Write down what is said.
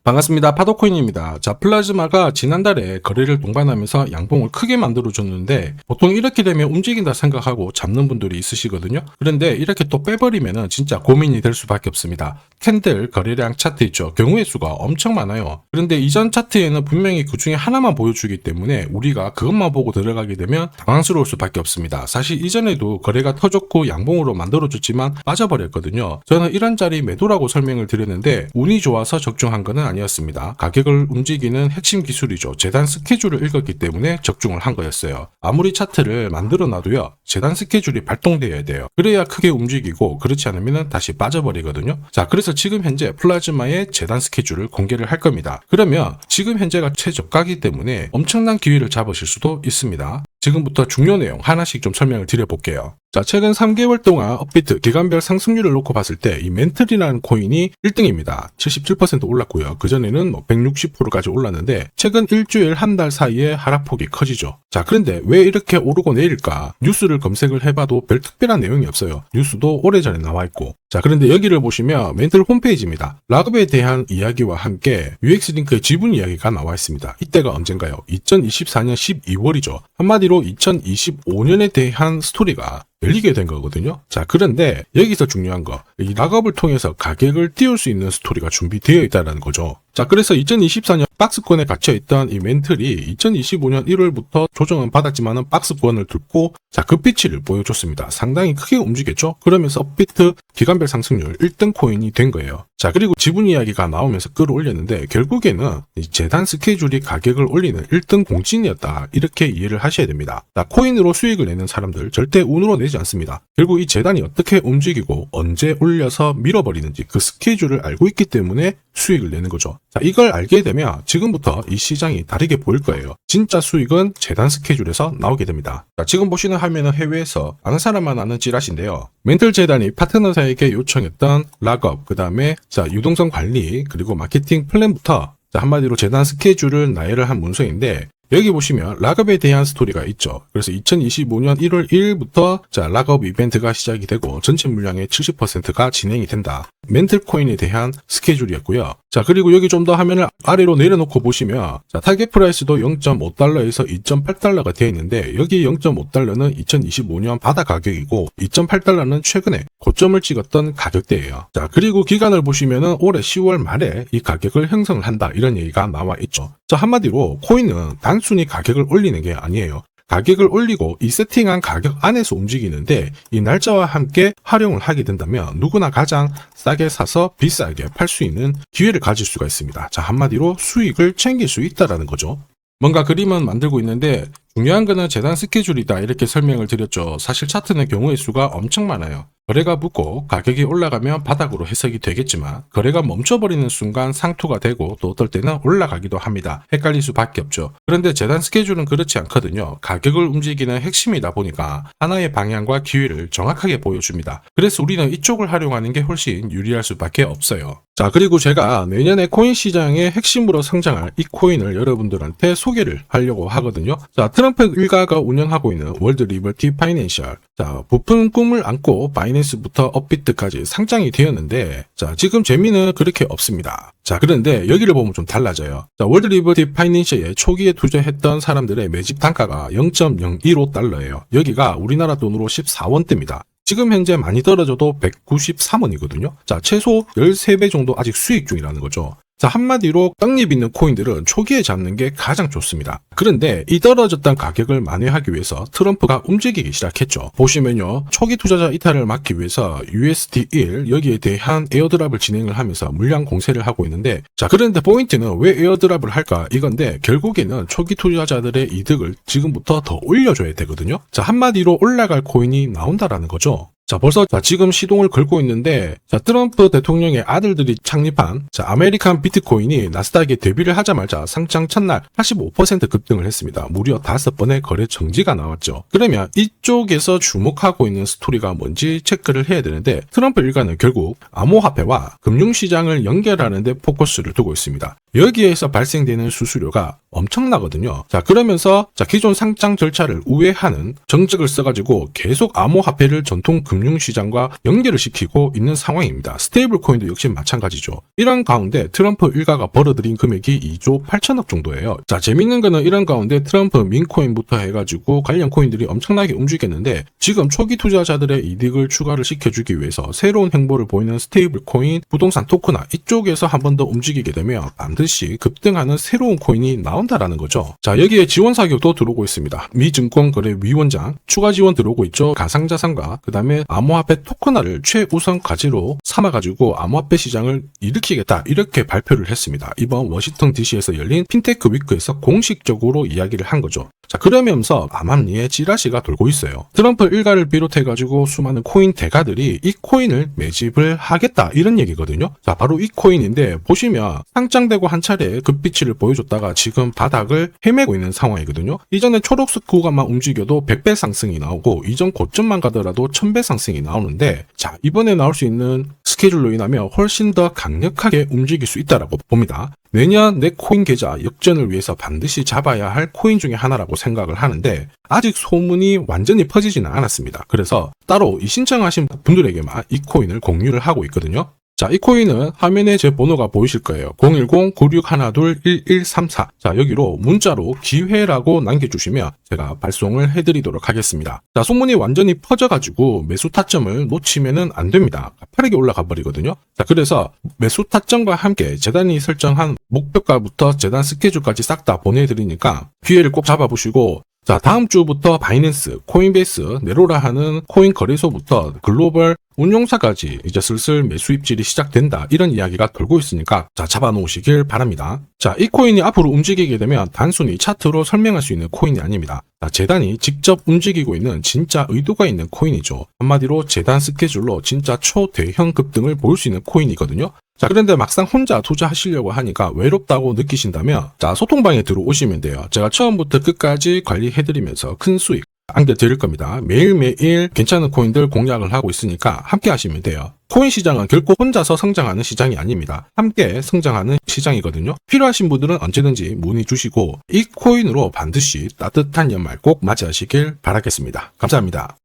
반갑습니다. 파도코인입니다. 자, 플라즈마가 지난달에 거래를 동반하면서 양봉을 크게 만들어줬는데 보통 이렇게 되면 움직인다 생각하고 잡는 분들이 있으시거든요. 그런데 이렇게 또 빼버리면은 진짜 고민이 될 수밖에 없습니다. 캔들 거래량 차트 있죠. 경우의 수가 엄청 많아요. 그런데 이전 차트에는 분명히 그 중에 하나만 보여주기 때문에 우리가 그것만 보고 들어가게 되면 당황스러울 수밖에 없습니다. 사실 이전에도 거래가 터졌고 양봉으로 만들어줬지만 빠져버렸거든요. 저는 이런 자리 매도라고 설명을 드렸는데 운이 좋아서 적중한 거는 아니었습니다. 가격을 움직이는 핵심 기술이죠. 재단 스케줄을 읽었기 때문에 적중을 한 거였어요. 아무리 차트를 만들어 놔도요. 재단 스케줄이 발동되어야 돼요. 그래야 크게 움직이고 그렇지 않으면 다시 빠져버리거든요. 자, 그래서 지금 현재 플라즈마의 재단 스케줄을 공개를 할 겁니다. 그러면 지금 현재가 최저가이기 때문에 엄청난 기회를 잡으실 수도 있습니다. 지금부터 중요 내용 하나씩 좀 설명을 드려볼게요. 자, 최근 3개월 동안 업비트 기간별 상승률을 놓고 봤을 때 이 멘틀이라는 코인이 1등입니다. 77% 올랐고요. 그전에는 160%까지 올랐는데 최근 일주일 한 달 사이에 하락폭이 커지죠. 자, 그런데 왜 이렇게 오르고 내릴까? 뉴스를 검색을 해봐도 별 특별한 내용이 없어요. 뉴스도 오래전에 나와있고. 자, 그런데 여기를 보시면 멘틀 홈페이지입니다. 락업에 대한 이야기와 함께 UX링크의 지분 이야기가 나와 있습니다. 이때가 언젠가요? 2024년 12월이죠. 한마디로 2025년에 대한 스토리가 열리게 된 거거든요. 자, 그런데 여기서 중요한 거, 이 락업을 통해서 가격을 띄울 수 있는 스토리가 준비되어 있다는 거죠. 자, 그래서 2024년 박스권에 갇혀있던 이 멘틀이 2025년 1월부터 조정은 받았지만은 박스권을 뚫고 자, 급비치를 보여줬습니다. 상당히 크게 움직였죠. 그러면서 업비트 기간별 상승률 1등 코인이 된 거예요. 자, 그리고 지분 이야기가 나오면서 끌어올렸는데 결국에는 이 재단 스케줄이 가격을 올리는 1등 공신이었다. 이렇게 이해를 하셔야 됩니다. 자, 코인으로 수익을 내는 사람들 절대 운으로 내지 않습니다. 결국 이 재단이 어떻게 움직이고 언제 올려서 밀어버리는지 그 스케줄을 알고 있기 때문에 수익을 내는 거죠. 자, 이걸 알게 되면 지금부터 이 시장이 다르게 보일 거예요. 진짜 수익은 재단 스케줄에서 나오게 됩니다. 자, 지금 보시는 화면은 해외에서 아는 사람만 아는 찌라시인데요. 멘틀 재단이 파트너사에게 요청했던 락업, 그 다음에 자, 유동성 관리, 그리고 마케팅 플랜부터 자, 한마디로 재단 스케줄을 나열을 한 문서인데 여기 보시면 락업에 대한 스토리가 있죠. 그래서 2025년 1월 1일부터 자, 락업 이벤트가 시작이 되고 전체 물량의 70%가 진행이 된다. 멘틀 코인에 대한 스케줄이었고요. 자, 그리고 여기 좀 더 화면을 아래로 내려놓고 보시면 자, 타겟 프라이스도 0.5달러에서 2.8달러가 되어 있는데 여기 0.5달러는 2025년 바다 가격이고 2.8달러는 최근에 고점을 찍었던 가격대예요. 자, 그리고 기간을 보시면은 올해 10월 말에 이 가격을 형성을 한다. 이런 얘기가 나와 있죠. 자, 한마디로 코인은 단순히 가격을 올리는 게 아니에요. 가격을 올리고 이 세팅한 가격 안에서 움직이는데 이 날짜와 함께 활용을 하게 된다면 누구나 가장 싸게 사서 비싸게 팔 수 있는 기회를 가질 수가 있습니다. 자, 한마디로 수익을 챙길 수 있다라는 거죠. 뭔가 그림은 만들고 있는데 중요한 거는 재단 스케줄이다 이렇게 설명을 드렸죠. 사실 차트는 경우의 수가 엄청 많아요. 거래가 붙고 가격이 올라가면 바닥으로 해석이 되겠지만 거래가 멈춰버리는 순간 상투가 되고 또 어떨 때는 올라가기도 합니다. 헷갈릴 수밖에 없죠. 그런데 재단 스케줄은 그렇지 않거든요. 가격을 움직이는 핵심이다 보니까 하나의 방향과 기회를 정확하게 보여줍니다. 그래서 우리는 이쪽을 활용하는 게 훨씬 유리할 수밖에 없어요. 자, 그리고 제가 내년에 코인 시장의 핵심으로 성장할 이 코인을 여러분들한테 소개를 하려고 하거든요. 자, 트럼프 일가가 운영하고 있는 월드 리버티 파이낸셜. 자, 부푼 꿈을 안고 바이낸스부터 업비트까지 상장이 되었는데 자, 지금 재미는 그렇게 없습니다. 자, 그런데 여기를 보면 좀 달라져요. 자, 월드 리버티 파이낸셜에 초기에 투자했던 사람들의 매집 단가가 0.015달러예요. 여기가 우리나라 돈으로 14원대입니다. 지금 현재 많이 떨어져도 193원이거든요. 자, 최소 13배 정도 아직 수익 중이라는 거죠. 자, 한마디로 떡잎 있는 코인들은 초기에 잡는 게 가장 좋습니다. 그런데 이 떨어졌던 가격을 만회하기 위해서 트럼프가 움직이기 시작했죠. 보시면요. 초기 투자자 이탈을 막기 위해서 USD1 여기에 대한 에어드랍을 진행을 하면서 물량 공세를 하고 있는데 자, 그런데 포인트는 왜 에어드랍을 할까? 이건데 결국에는 초기 투자자들의 이득을 지금부터 더 올려줘야 되거든요. 자, 한마디로 올라갈 코인이 나온다라는 거죠. 자, 벌써 지금 시동을 걸고 있는데 자, 트럼프 대통령의 아들들이 창립한 자, 아메리칸 비트코인이 나스닥에 데뷔를 하자마자 상장 첫날 85% 급등을 했습니다. 무려 5번의 거래 정지가 나왔죠. 그러면 이쪽에서 주목하고 있는 스토리가 뭔지 체크를 해야 되는데 트럼프 일가는 결국 암호화폐와 금융시장을 연결하는 데 포커스를 두고 있습니다. 여기에서 발생되는 수수료가 엄청나거든요. 자, 그러면서 자, 기존 상장 절차를 우회하는 정책을 써가지고 계속 암호화폐를 전통 금융시장과 연결을 시키고 있는 상황입니다. 스테이블 코인도 역시 마찬가지죠. 이런 가운데 트럼프 일가가 벌어들인 금액이 2조 8천억 정도예요. 자, 재밌는 거는 이런 가운데 트럼프 민코인부터 해가지고 관련 코인들이 엄청나게 움직였는데 지금 초기 투자자들의 이득을 추가를 시켜주기 위해서 새로운 행보를 보이는 스테이블 코인, 부동산 토크나 이쪽에서 한 번 더 움직이게 되면 반드시 급등하는 새로운 코인이 나온다라는 거죠. 자, 여기에 지원 사격도 들어오고 있습니다. 미 증권거래위원장 추가 지원 들어오고 있죠. 가상자산과 그 다음에 암호화폐 토큰화를 최우선 과제로 삼아가지고 암호화폐 시장을 일으키겠다 이렇게 발표를 했습니다. 이번 워싱턴 DC에서 열린 핀테크 위크에서 공식적으로 이야기를 한 거죠. 자, 그러면서 암암리에 찌라시가 돌고 있어요. 트럼프 일가를 비롯해가지고 수많은 코인 대가들이 이 코인을 매집을 하겠다 이런 얘기거든요. 자, 바로 이 코인인데 보시면 상장되고 한 차례 급비치를 보여줬다가 지금 바닥을 헤매고 있는 상황이거든요. 이전에 초록색 구간만 움직여도 100배 상승이 나오고 이전 고점만 가더라도 1000배 상승이 나오는데 자, 이번에 나올 수 있는 스케줄로 인하면 훨씬 더 강력하게 움직일 수 있다라고 봅니다. 내년 내 코인 계좌 역전을 위해서 반드시 잡아야 할 코인 중에 하나라고 생각을 하는데 아직 소문이 완전히 퍼지지는 않았습니다. 그래서 따로 이 신청하신 분들에게만 이 코인을 공유를 하고 있거든요. 자, 이 코인은 화면에 제 번호가 보이실 거예요. 010-9612-1134. 자, 여기로 문자로 기회라고 남겨주시면 제가 발송을 해드리도록 하겠습니다. 자, 소문이 완전히 퍼져가지고 매수 타점을 놓치면은 안 됩니다. 빠르게 올라가 버리거든요. 자, 그래서 매수 타점과 함께 재단이 설정한 목표가부터 재단 스케줄까지 싹 다 보내드리니까 기회를 꼭 잡아보시고 자, 다음 주부터 바이낸스, 코인베이스, 네로라 하는 코인 거래소부터 글로벌 운용사까지 이제 슬슬 매수 입질이 시작된다 이런 이야기가 돌고 있으니까 자, 잡아놓으시길 바랍니다. 자, 이 코인이 앞으로 움직이게 되면 단순히 차트로 설명할 수 있는 코인이 아닙니다. 자, 재단이 직접 움직이고 있는 진짜 의도가 있는 코인이죠. 한마디로 재단 스케줄로 진짜 초대형 급등을 보일 수 있는 코인이거든요. 자, 그런데 막상 혼자 투자하시려고 하니까 외롭다고 느끼신다면 자, 소통방에 들어오시면 돼요. 제가 처음부터 끝까지 관리해드리면서 큰 수익 안겨드릴 겁니다. 매일매일 괜찮은 코인들 공략을 하고 있으니까 함께 하시면 돼요. 코인 시장은 결코 혼자서 성장하는 시장이 아닙니다. 함께 성장하는 시장이거든요. 필요하신 분들은 언제든지 문의 주시고 이 코인으로 반드시 따뜻한 연말 꼭 맞이하시길 바라겠습니다. 감사합니다.